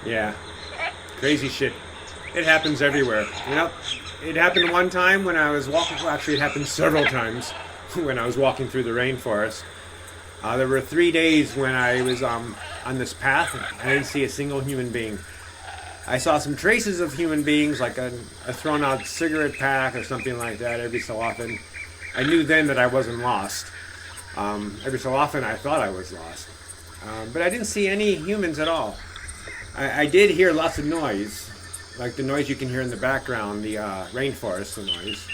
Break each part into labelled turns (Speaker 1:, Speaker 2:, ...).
Speaker 1: Yeah, crazy shit. It happens everywhere. It happened one time when I was walking. Well, actually, it happened several times when I was walking through the rainforest. There were 3 days when I was on this path, and I didn't see a single human being. I saw some traces of human beings, like a thrown out cigarette pack or something like that every so often. I knew then that I wasn't lost. Every so often I thought I was lost. But I didn't see any humans at all. I did hear lots of noise, like the noise you can hear in the background, the rainforest noise.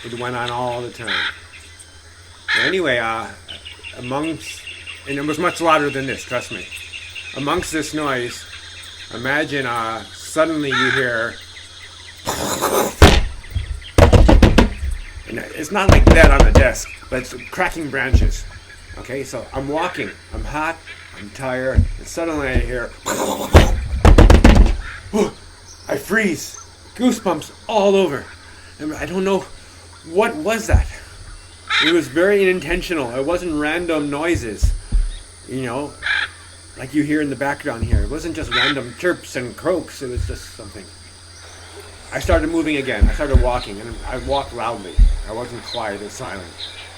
Speaker 1: It went on all the time. But anyway, and it was much louder than this, trust me. Amongst this noise, imagine suddenly you hear, and it's not like that on a desk, but it's cracking branches. Okay, so I'm walking, I'm hot, I'm tired, and suddenly I hear, I freeze, goosebumps all over, and I don't know what was that. It was very unintentional. It wasn't random noises, like you hear in the background here. It wasn't just random chirps and croaks. It was just something. I started moving again. I started walking, and I walked loudly. I wasn't quiet or silent.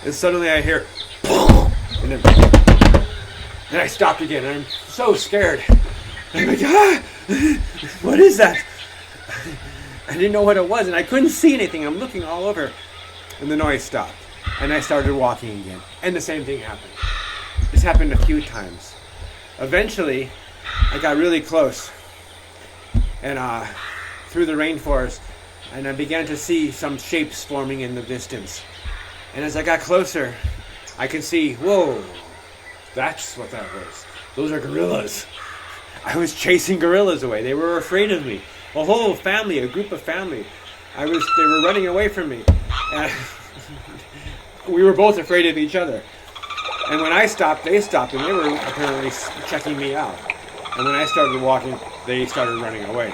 Speaker 1: And suddenly I hear, and then I stopped again. And I'm so scared. I'm like, what is that? I didn't know what it was, and I couldn't see anything. I'm looking all over, and the noise stopped. And I started walking again. And the same thing happened. This happened a few times. Eventually, I got really close. And through the rainforest. And I began to see some shapes forming in the distance. And as I got closer, I could see, whoa, that's what that was. Those are gorillas. I was chasing gorillas away. They were afraid of me. A whole family, a group of family. They were running away from me. And we were both afraid of each other. And when I stopped, they stopped, and they were apparently checking me out. And when I started walking, they started running away.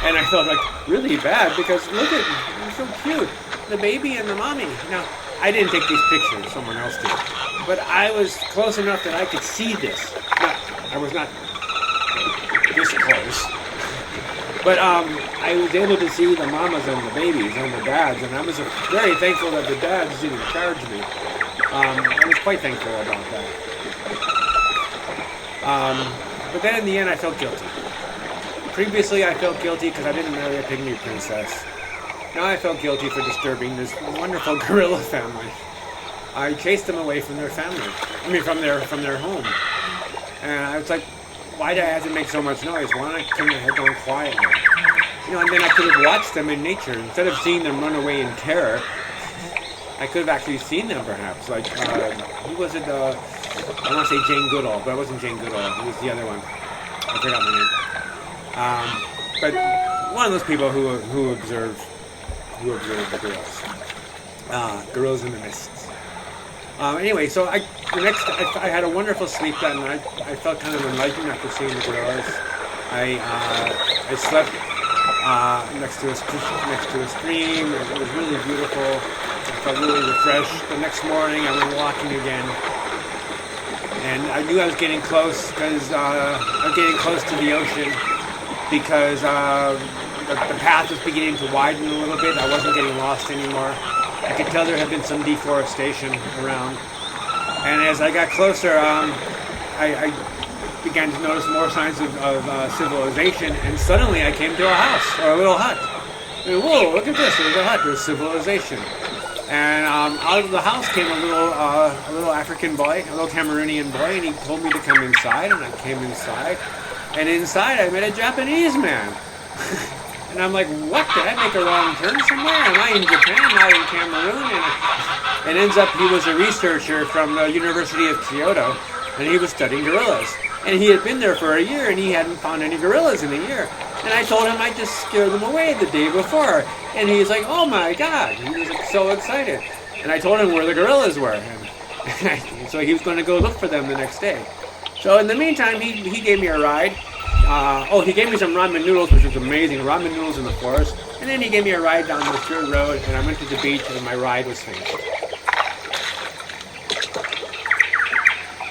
Speaker 1: And I felt like really bad because look at them, they're so cute. The baby and the mommy. Now, I didn't take these pictures, someone else did. But I was close enough that I could see this. I was not this close. But I was able to see the mamas and the babies and the dads, and I was very thankful that the dads didn't charge me. I was quite thankful about that. But then in the end, I felt guilty. Previously, I felt guilty because I didn't marry a pygmy princess. Now I felt guilty for disturbing this wonderful gorilla family. I chased them away from their family. From their home. And I was like, why did I have to make so much noise? Why couldn't I have gone quietly? And then I could have watched them in nature. Instead of seeing them run away in terror, I could have actually seen them perhaps. Like, who was it? I want to say Jane Goodall, but it wasn't Jane Goodall. It was the other one. I forgot my name. But one of those people who observe the gorillas. Gorillas in the mist. Anyway, so I had a wonderful sleep that night. I felt kind of enlightened after seeing the gorillas. I slept next to a stream. It was really beautiful. I felt really refreshed. The next morning, I went walking again, and I knew I was getting close because I was getting close to the ocean because the path was beginning to widen a little bit. I wasn't getting lost anymore. I could tell there had been some deforestation around. And as I got closer, I began to notice more signs of civilization. And suddenly I came to a house, or a little hut. And whoa, look at this, there's a hut, there's civilization. And out of the house came a little African boy, a little Cameroonian boy, and he told me to come inside, and I came inside. And inside I met a Japanese man. And I'm like, what? Did I make a wrong turn somewhere? Am I in Japan, not in Cameroon? And it ends up he was a researcher from the University of Kyoto, and he was studying gorillas. And he had been there for a year, and he hadn't found any gorillas in a year. And I told him I just scared them away the day before. And he's like, oh my God. He was so excited. And I told him where the gorillas were. And so he was going to go look for them the next day. So in the meantime, he gave me a ride. He gave me some ramen noodles, which was amazing. Ramen noodles in the forest. And then he gave me a ride down the dirt road, and I went to the beach, and my ride was finished.